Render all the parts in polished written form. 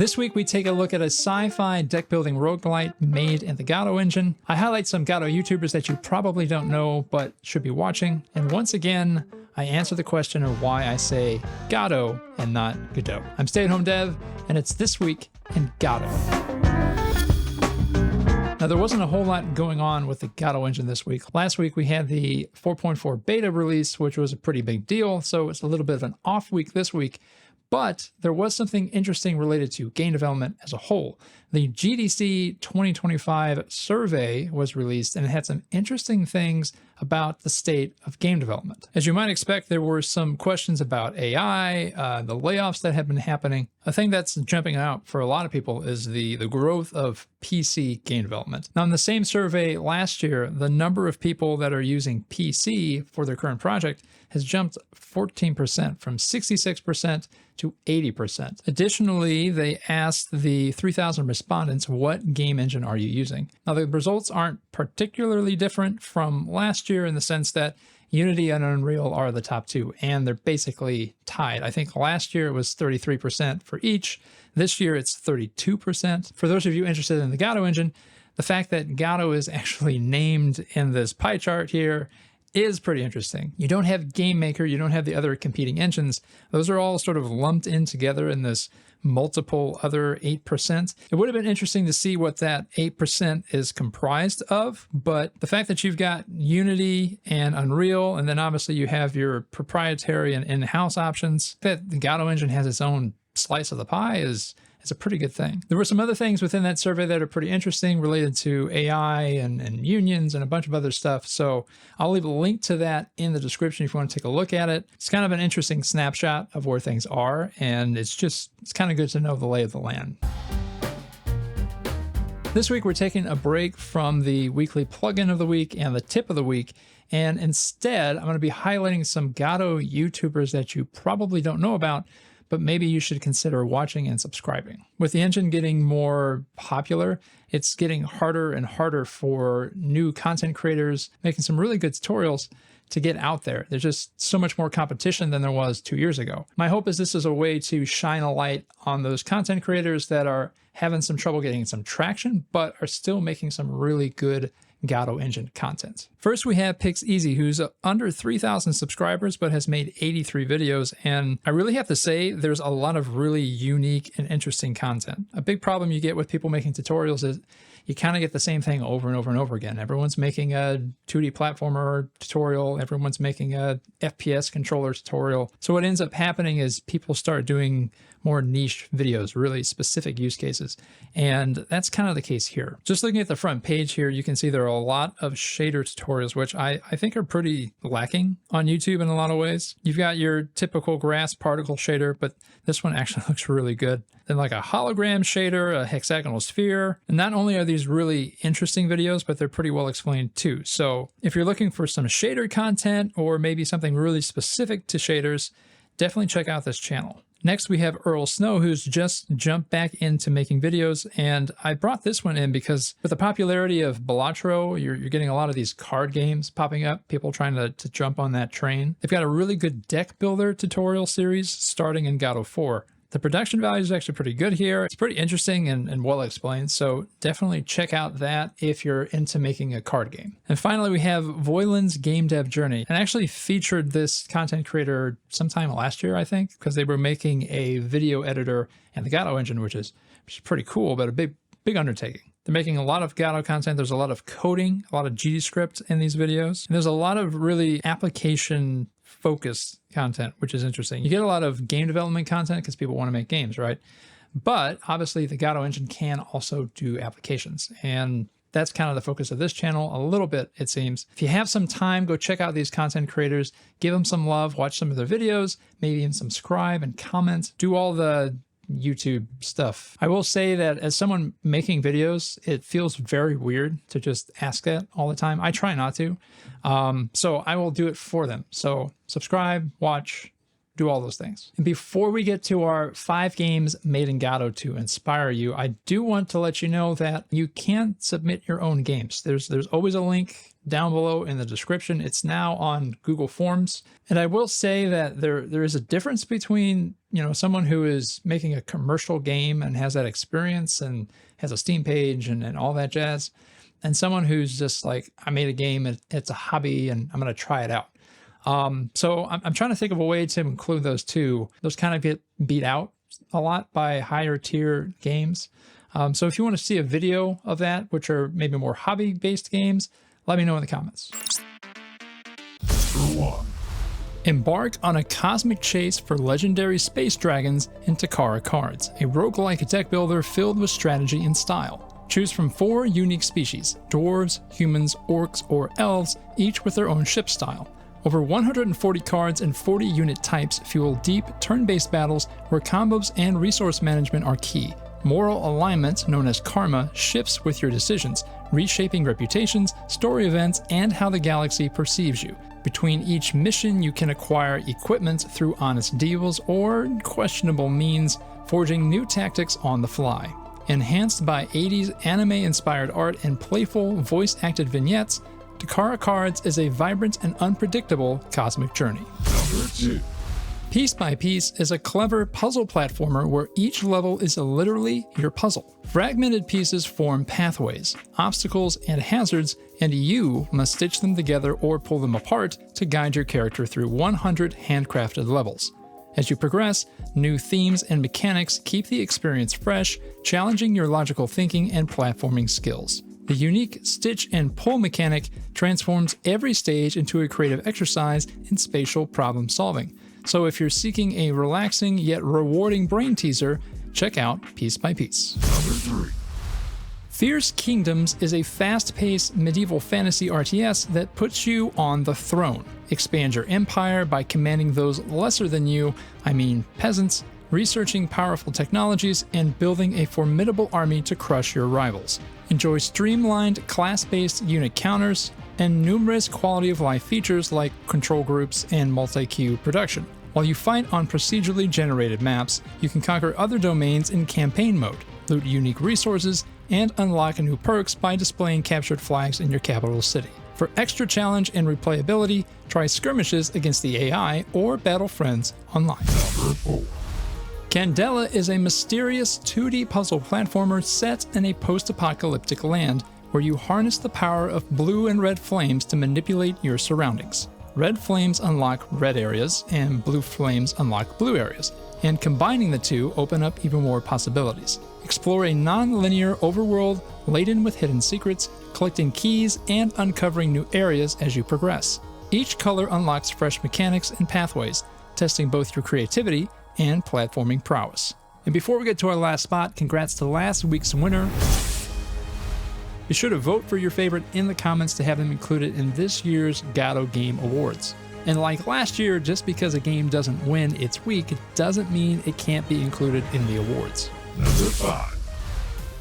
This week we take a look at a sci-fi deck-building roguelite made in the Godot Engine. I highlight some Godot YouTubers that you probably don't know but should be watching, and once again, I answer the question of why I say Godot and not Godot. I'm Stay-at-Home Dev, and it's This Week in Godot. Now, there wasn't a whole lot going on with the Godot engine this week. Last week, we had the 4.4 beta release, which was a pretty big deal, so it's a little bit of an off week this week. But there was something interesting related to game development as a whole. The GDC 2025 survey was released, and it had some interesting things about the state of game development. As you might expect, there were some questions about AI, the layoffs that have been happening. A thing that's jumping out for a lot of people is the growth of PC game development. Now, in the same survey last year, the number of people that are using PC for their current project has jumped 14% from 66% to 80%. Additionally, they asked the 3,000 respondents, what game engine are you using? Now, the results aren't particularly different from last year in the sense that Unity and Unreal are the top two, and they're basically tied. I think last year it was 33% for each. This year it's 32%. For those of you interested in the Godot engine, the fact that Godot is actually named in this pie chart here is pretty interesting. You don't have Game Maker, you don't have the other competing engines. Those are all sort of lumped in together in this multiple other 8%. It would have been interesting to see what that 8% is comprised of, but the fact that you've got Unity and Unreal, and then obviously you have your proprietary and in-house options, that the Godot engine has its own slice of the pie is a pretty good thing. There were some other things within that survey that are pretty interesting related to AI and unions and a bunch of other stuff. So I'll leave a link to that in the description if you want to take a look at it. It's kind of an interesting snapshot of where things are, and it's kind of good to know the lay of the land. This week, we're taking a break from the weekly plugin of the week and the tip of the week. And instead, I'm going to be highlighting some Godot YouTubers that you probably don't know about, but maybe you should consider watching and subscribing. With the engine getting more popular, it's getting harder and harder for new content creators making some really good tutorials to get out there. There's just so much more competition than there was 2 years ago. My hope is this is a way to shine a light on those content creators that are having some trouble getting some traction, but are still making some really good Godot engine content. First, we have Pixezy, who's under 3,000 subscribers, but has made 83 videos. And I really have to say, there's a lot of really unique and interesting content. A big problem you get with people making tutorials is you kind of get the same thing over and over and over again. Everyone's making a 2D platformer tutorial. Everyone's making a FPS controller tutorial. So what ends up happening is people start doing more niche videos, really specific use cases. And that's kind of the case here. Just looking at the front page here, you can see there are a lot of shader tutorials, which I think are pretty lacking on YouTube in a lot of ways. You've got your typical grass particle shader, but this one actually looks really good. Then like a hologram shader, a hexagonal sphere. And not only are these really interesting videos, but they're pretty well explained too. So if you're looking for some shader content or maybe something really specific to shaders, definitely check out this channel. Next, we have EarlSnow, who's just jumped back into making videos, and I brought this one in because with the popularity of Balatro, you're getting a lot of these card games popping up, people trying to jump on that train. They've got a really good deck builder tutorial series starting in Godot 4. The production value is actually pretty good here. It's pretty interesting and well explained, so definitely check out that if you're into making a card game. And finally, we have Voilin's GameDev journey, and I actually featured this content creator sometime last year, I think, because they were making a video editor and the Godot engine, which is pretty cool, but a big undertaking. They're making a lot of Godot content. There's a lot of coding, a lot of GDScript in these videos. And there's a lot of really application focused content, which is interesting. You get a lot of game development content because people want to make games, right? But obviously the Godot engine can also do applications. And that's kind of the focus of this channel a little bit, it seems. If you have some time, go check out these content creators, give them some love, watch some of their videos, maybe even subscribe and comment, do all the YouTube stuff. I will say that as someone making videos, it feels very weird to just ask that all the time. I try not to. So I will do it for them. So subscribe, watch, do all those things. And before we get to our 5 games made in Godot to inspire you, I do want to let you know that you can submit your own games. There's always a link down below in the description. It's now on Google Forms. And I will say that there is a difference between, you know, someone who is making a commercial game and has that experience and has a Steam page and all that jazz, and someone who's just like, I made a game and it's a hobby and I'm going to try it out. So I'm trying to think of a way to include those two. Those kind of get beat out a lot by higher tier games. So if you want to see a video of that, which are maybe more hobby based games, let me know in the comments. Embark on a cosmic chase for legendary space dragons in Takara Cards, a roguelike deck builder filled with strategy and style. Choose from 4 unique species: dwarves, humans, orcs, or elves, each with their own ship style. Over 140 cards and 40 unit types fuel deep, turn-based battles where combos and resource management are key. Moral alignment, known as karma, shifts with your decisions, reshaping reputations, story events, and how the galaxy perceives you. Between each mission, you can acquire equipment through honest deals or questionable means, forging new tactics on the fly. Enhanced by 80s anime-inspired art and playful, voice-acted vignettes, Takara Cards is a vibrant and unpredictable cosmic journey. Number 2. Piece by Piece is a clever puzzle platformer where each level is literally your puzzle. Fragmented pieces form pathways, obstacles, and hazards, and you must stitch them together or pull them apart to guide your character through 100 handcrafted levels. As you progress, new themes and mechanics keep the experience fresh, challenging your logical thinking and platforming skills. The unique stitch and pull mechanic transforms every stage into a creative exercise in spatial problem solving. So if you're seeking a relaxing yet rewarding brain teaser, check out Piece by Piece. Number 3. Fierce Kingdoms is a fast-paced medieval fantasy RTS that puts you on the throne. Expand your empire by commanding those lesser than you, I mean peasants, researching powerful technologies, and building a formidable army to crush your rivals. Enjoy streamlined, class-based unit counters, and numerous quality-of-life features like control groups and multi-queue production. While you fight on procedurally generated maps, you can conquer other domains in campaign mode, loot unique resources, and unlock new perks by displaying captured flags in your capital city. For extra challenge and replayability, try skirmishes against the AI or battle friends online. Number 4. Candela is a mysterious 2D puzzle platformer set in a post-apocalyptic land where you harness the power of blue and red flames to manipulate your surroundings. Red flames unlock red areas, and blue flames unlock blue areas, and combining the two open up even more possibilities. Explore a non-linear overworld laden with hidden secrets, collecting keys and uncovering new areas as you progress. Each color unlocks fresh mechanics and pathways, testing both your creativity and platforming prowess. And before we get to our last spot, congrats to last week's winner. Be sure to vote for your favorite in the comments to have them included in this year's Godot Game Awards. And like last year, just because a game doesn't win its week, it doesn't mean it can't be included in the awards. Number 5.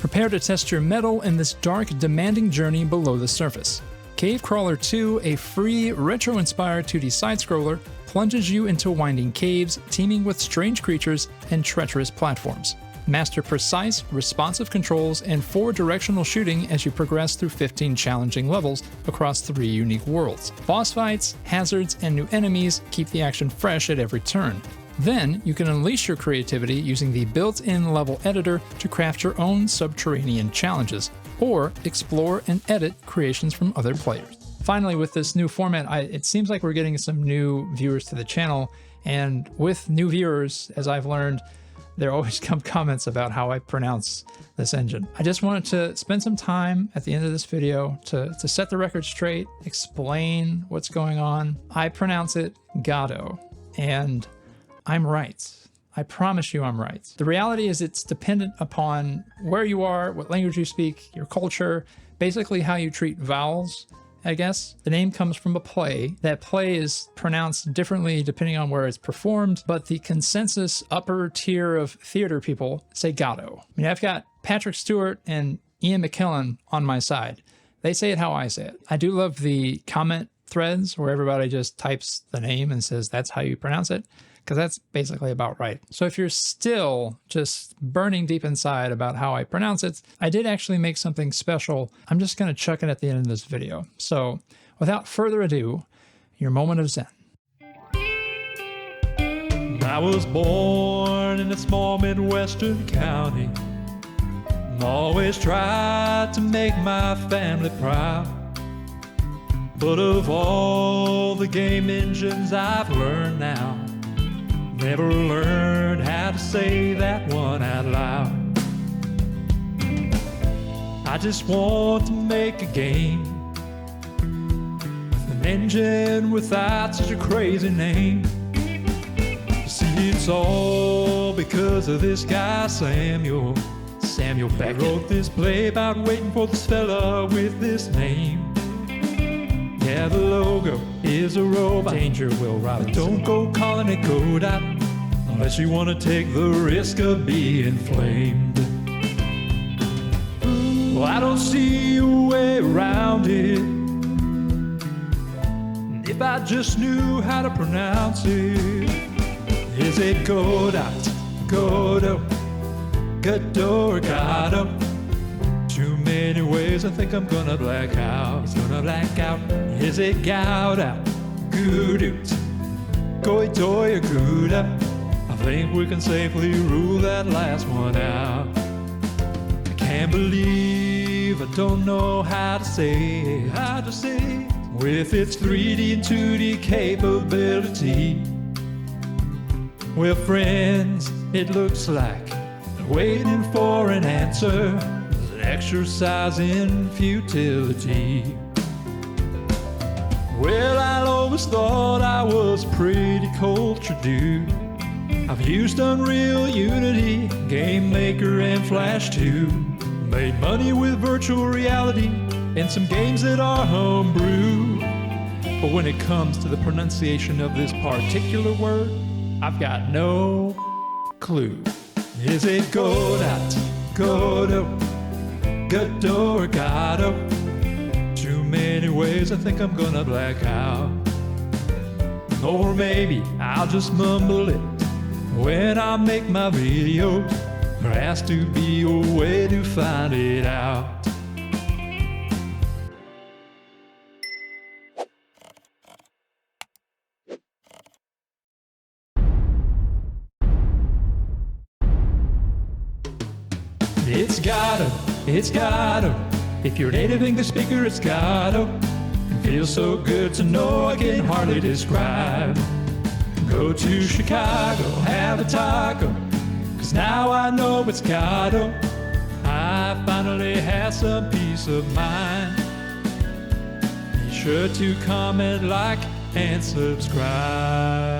Prepare to test your mettle in this dark, demanding journey below the surface. Cave Crawler 2, a free, retro-inspired 2D side-scroller, plunges you into winding caves, teeming with strange creatures and treacherous platforms. Master precise, responsive controls and 4-directional shooting as you progress through 15 challenging levels across 3 unique worlds. Boss fights, hazards, and new enemies keep the action fresh at every turn. Then, you can unleash your creativity using the built-in level editor to craft your own subterranean challenges, or explore and edit creations from other players. Finally, with this new format, it seems like we're getting some new viewers to the channel, and with new viewers, as I've learned, there always come comments about how I pronounce this engine. I just wanted to spend some time at the end of this video to set the record straight, explain what's going on. I pronounce it Godot, and I'm right. I promise you I'm right. The reality is it's dependent upon where you are, what language you speak, your culture, basically how you treat vowels, I guess. The name comes from a play. That play is pronounced differently depending on where it's performed, but the consensus upper tier of theater people say Godot. I mean, I've got Patrick Stewart and Ian McKellen on my side. They say it how I say it. I do love the comment threads where everybody just types the name and says that's how you pronounce it, because that's basically about right. So if you're still just burning deep inside about how I pronounce it, I did actually make something special. I'm just going to chuck it at the end of this video. So without further ado, your moment of Zen. I was born in a small Midwestern county. Always tried to make my family proud. But of all the game engines I've learned now, never learned how to say that one out loud. I just want to make a game with an engine without such a crazy name. See, it's all because of this guy, Samuel Beckett. He wrote this play about waiting for this fella with this name. Yeah, the logo is a robot. Danger, Will Robinson. Don't go calling it Godot unless you want to take the risk of being flamed. Well, I don't see a way around it. If I just knew how to pronounce it. Is it Godot, Godot, Godot or Godot? Too many ways, I think I'm gonna black out. It's gonna black out. Is it Godot, Godot, Godot or Godot? I think we can safely rule that last one out. I can't believe I don't know how to say it. How to say it. With its 3D and 2D capability. Well, friends, it looks like waiting for an answer is an exercise in futility. Well, I always thought I was a pretty cultured dude. I've used Unreal, Unity, Game Maker, and Flash 2. Made money with virtual reality and some games that are homebrew. But when it comes to the pronunciation of this particular word, I've got no clue. Is it Godot, Godot, Godot or Godot? Too many ways, I think I'm gonna black out. Or maybe I'll just mumble it when I make my videos. There has to be a way to find it out. It's Godot. If you're a native English speaker, it's Godot. It feels so good to know I can hardly describe. Go to Chicago, have a taco, 'cause now I know it's Godot. I finally have some peace of mind. Be sure to comment, like, and subscribe.